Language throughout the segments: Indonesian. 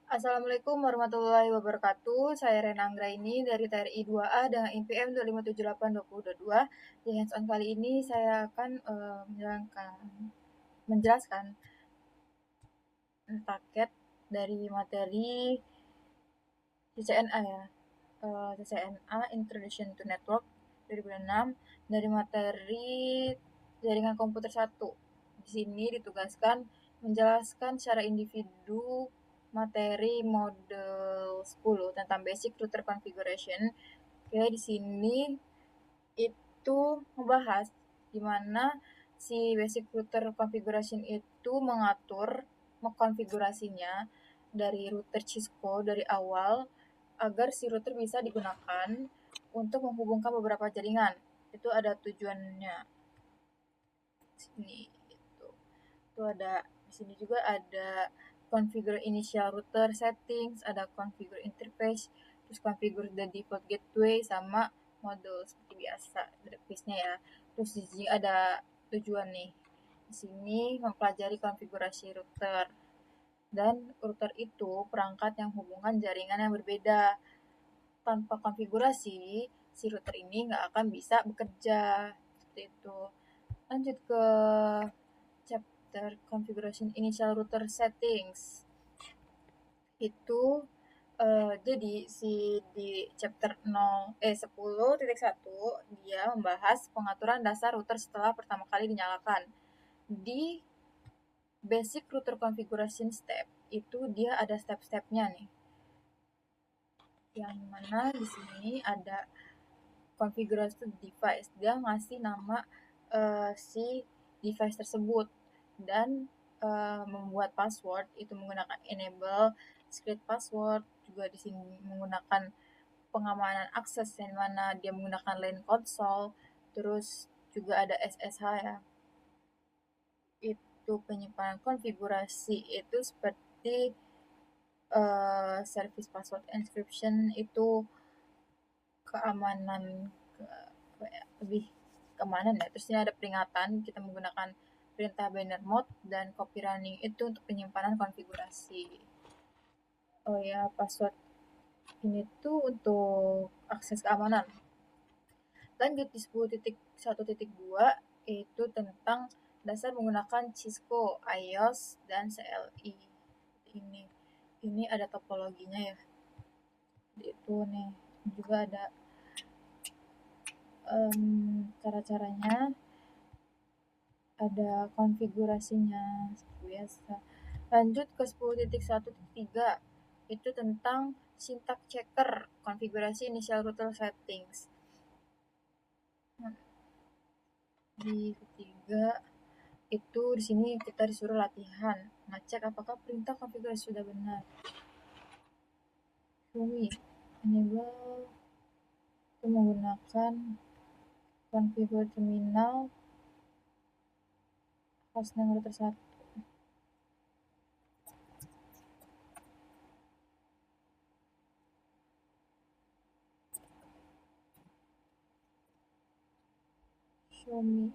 Assalamualaikum warahmatullahi wabarakatuh. Saya Rena Anggraini dari TRI 2A dengan IPM 2578222. Di hands-on kali ini saya akan menjelaskan paket dari materi CCNA ya. CCNA Introduction to Network 2006 dari materi jaringan komputer 1. Di sini ditugaskan menjelaskan secara individu materi model 10 tentang basic router configuration. Oke, di sini itu membahas gimana si basic router configuration itu mengatur mengkonfigurasinya dari router Cisco dari awal agar si router bisa digunakan untuk menghubungkan beberapa jaringan. Itu ada tujuannya. Sini itu. Itu ada di sini juga ada configure initial router settings, ada configure interface, terus configure the default gateway sama model seperti biasa grafisnya ya. Terus di sini ada tujuan nih. Di sini mempelajari konfigurasi router. Dan router itu perangkat yang hubungan jaringan yang berbeda. Tanpa konfigurasi, si router ini nggak akan bisa bekerja. Seperti itu. Lanjut ke chapter configuration initial router settings. Itu jadi di chapter 10.1 dia membahas pengaturan dasar router setelah pertama kali dinyalakan. Di basic router configuration step itu dia ada step-stepnya nih. Yang mana di sini ada configurasi device. Dia ngasih nama si device tersebut dan membuat password itu menggunakan enable secret password, juga di sini menggunakan pengamanan akses yang mana dia menggunakan LAN console, terus juga ada SSH ya. Itu penyimpanan konfigurasi itu seperti service password encryption itu keamanan lebih keamanan ya. Terus ini ada peringatan kita menggunakan perintah binary mode dan copy running itu untuk penyimpanan konfigurasi. Oh ya, password ini tuh untuk akses keamanan. Lanjut di 10.1.2 itu tentang dasar menggunakan Cisco, iOS, dan CLI. Ini ada topologinya ya. Itu nih juga ada cara-caranya, ada konfigurasinya seperti biasa. Lanjut ke 10.1.3 itu tentang syntax checker konfigurasi initial router settings. Di ketiga itu di sini kita disuruh latihan ngecek apakah perintah konfigurasi sudah benar. Bumi enable itu menggunakan configure terminal hostname router 1. Show me.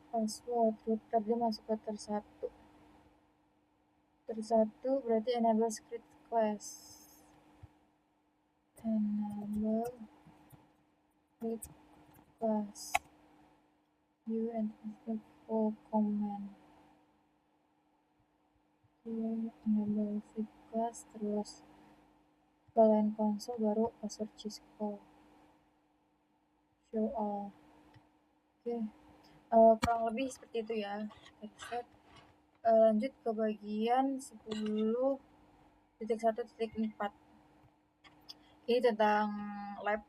Password router dia masuk ke router 1 berarti enable script class, enable script class view and full command. Enable script class, terus ke LAN console baru password Cisco, show all. Oke, kurang lebih seperti itu ya. Lanjut ke bagian 10.1.4. Ini tentang lab,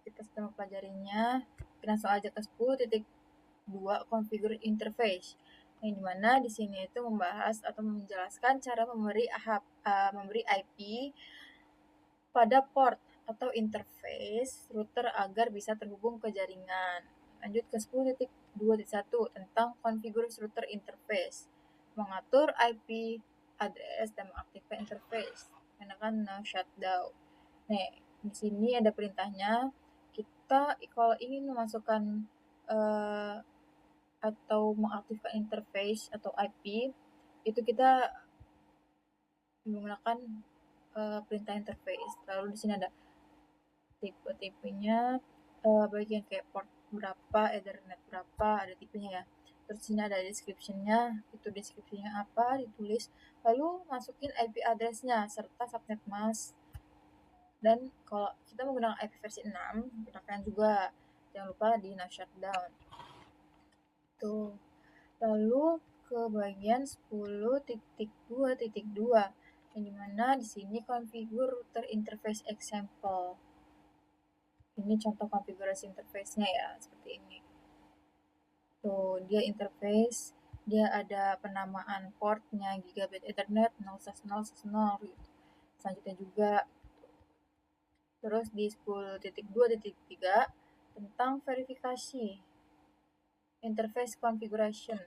kita sedang mempelajarinya. Kita langsung aja ke 10.2 configure interface. Yang dimana di sini itu membahas atau menjelaskan cara memberi IP pada port atau interface router agar bisa terhubung ke jaringan. Lanjut ke 10.2.1 tentang configure router interface, mengatur IP address dan mengaktifkan interface, menggunakan no shutdown. Nih, di sini ada perintahnya. kita kalau ingin memasukkan atau mengaktifkan interface atau IP, itu kita menggunakan perintah interface. Lalu di sini ada tipe-tipenya, bagian kayak port berapa, Ethernet berapa, ada tipenya ya. Terus sini ada description-nya, itu description-nya apa, ditulis. Lalu masukin IP address-nya serta subnet mask. Dan kalau kita menggunakan IP versi 6, gunakan juga. Jangan lupa di no shutdown. Tuh. Lalu ke bagian 10.2.2 yang dimana di sini configure router interface example. Ini contoh konfigurasi interface-nya ya, seperti ini. Tuh, dia interface, dia ada penamaan portnya gigabit Ethernet 0/0/0 gitu. Selanjutnya juga terus di 10.2.3 tentang verifikasi interface configuration.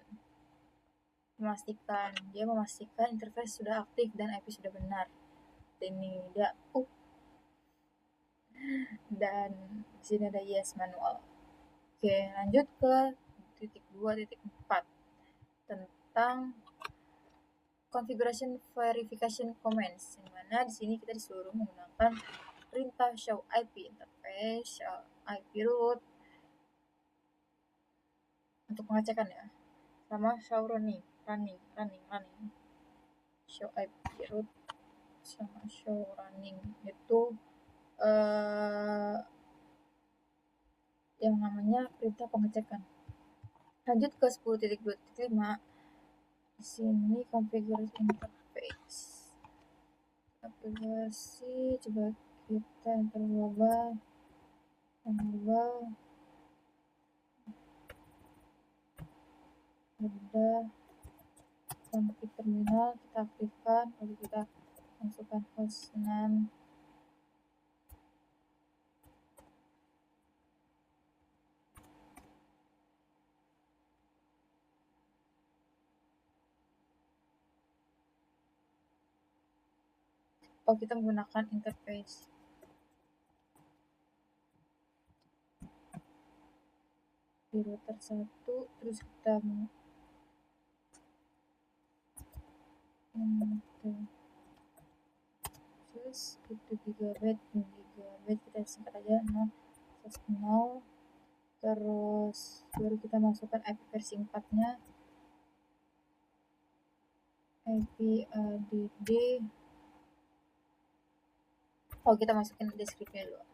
Dia memastikan interface sudah aktif dan IP sudah benar. Ini dia dan di sini ada yes manual. Oke, lanjut ke 2.4 tentang configuration verification commands, di mana di sini kita disuruh menggunakan perintah show IP interface, show IP root untuk pengecekan ya, sama show running, show IP root sama show running itu yang namanya perintah pengecekan. Lanjut ke 10.2.5, di sini configurasi interface. Konfigurasi, coba kita enter global, udah sampai terminal, kita aktifkan, lalu kita masukkan host 6. Kita menggunakan interface di router 1, terus kita terus itu gigabit kita singkat aja 0/0, terus baru kita masukkan IP versi 4 nya, IP add. Kita masukin deskripsinya dulu.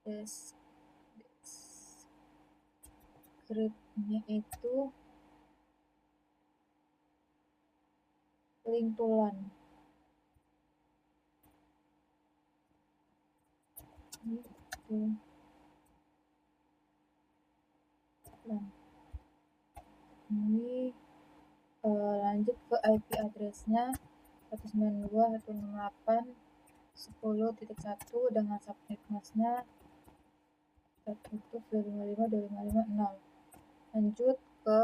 Deskripsinya itu link to LAN. Ini lanjut ke IP address-nya 192.168.10.1 dengan subnet mask-nya 1.255.255.0. Lanjut ke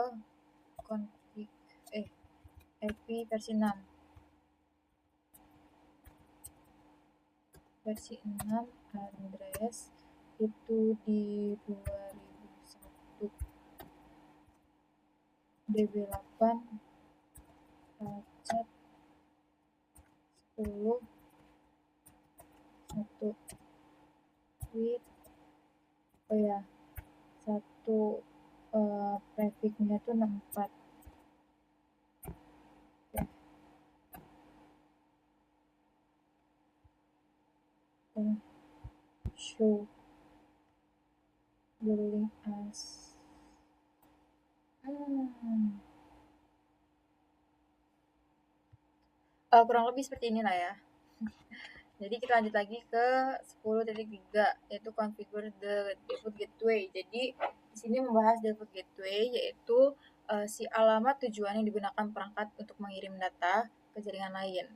config IP versi 6. Versi 6 address itu di 2001 DB8 chat 10 1 tweet satu prefixnya tuh 64. Show the link as kurang lebih seperti inilah ya. Jadi kita lanjut lagi ke 10.3 yaitu configure the default gateway. Jadi di sini membahas default gateway yaitu si alamat tujuan yang digunakan perangkat untuk mengirim data ke jaringan lain.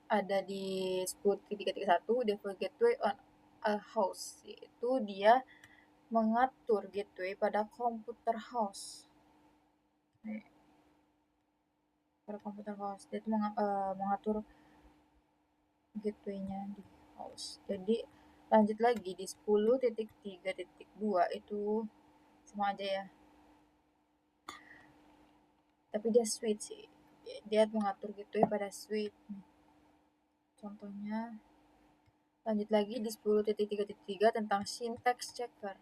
Ada di 10.3.1 default gateway on a host, yaitu dia mengatur gateway pada komputer host. Pada komputer host, dia itu mengatur gateway-nya di host. Jadi Lanjut lagi di 10.3.2 itu sama aja ya. Tapi dia switch sih. Dia mengatur gitu ya pada switch. Contohnya lanjut lagi di 10.3.3 tentang syntax checker.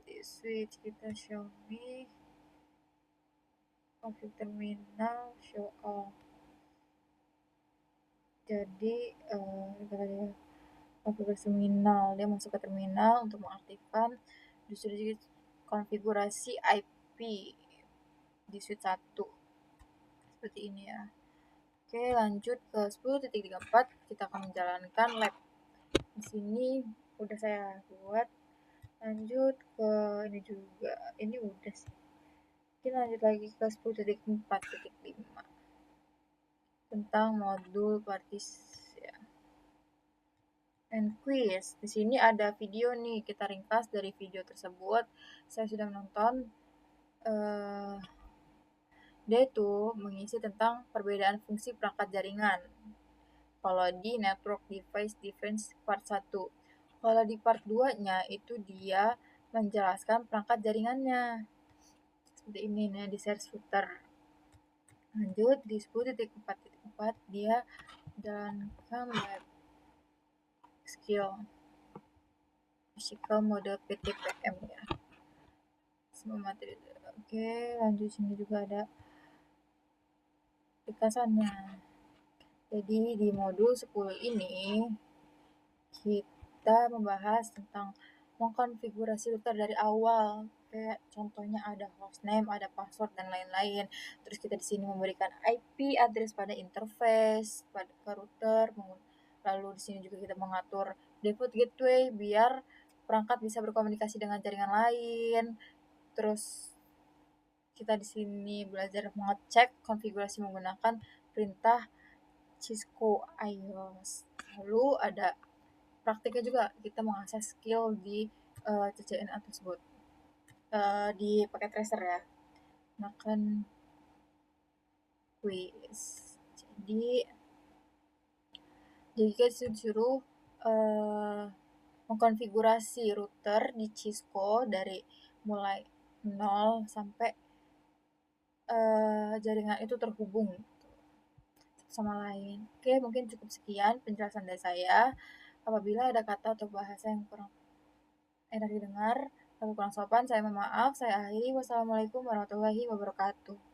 Di switch kita show me config terminal show all. Jadi konfigurasi terminal, dia masuk ke terminal untuk mengaktifkan distribusi konfigurasi IP di switch 1 seperti ini ya. Oke, lanjut ke 10.34 kita akan menjalankan lab. Di sini udah saya buat. Lanjut ke ini juga, ini udah sih. Kita lanjut lagi ke 10.4.5 tentang modul partisi ya. And quiz. Di sini ada video nih, kita ringkas dari video tersebut. Saya sudah menonton. Dia itu mengisi tentang perbedaan fungsi perangkat jaringan. Kalau di Network Device Difference part 1. Kalau di part 2-nya itu dia menjelaskan perangkat jaringannya. Seperti ini nih di search footer. Lanjut di 10.4.4 dia jalankan lab skill physical mode PTPM ya. Semua materi. Oke, lanjut sini juga ada ringkasannya. Jadi di modul 10 ini kita membahas tentang mengkonfigurasi router dari awal. Kayak contohnya ada hostname, ada password dan lain-lain. Terus kita di sini memberikan IP address pada interface, pada ke router. Lalu di sini juga kita mengatur default gateway biar perangkat bisa berkomunikasi dengan jaringan lain. Terus kita di sini belajar mengecek konfigurasi menggunakan perintah Cisco iOS. Lalu ada praktiknya juga, kita mengasah skill di CCNA tersebut di paket tracer ya. Makan quiz. Jadi kita disuruh mengkonfigurasi router di Cisco dari mulai 0 sampai jaringan itu terhubung sama lain. Oke, mungkin cukup sekian penjelasan dari saya. Apabila ada kata atau bahasa yang kurang enak didengar atau kurang sopan, saya mohon maaf. Saya akhiri. Wassalamualaikum warahmatullahi wabarakatuh.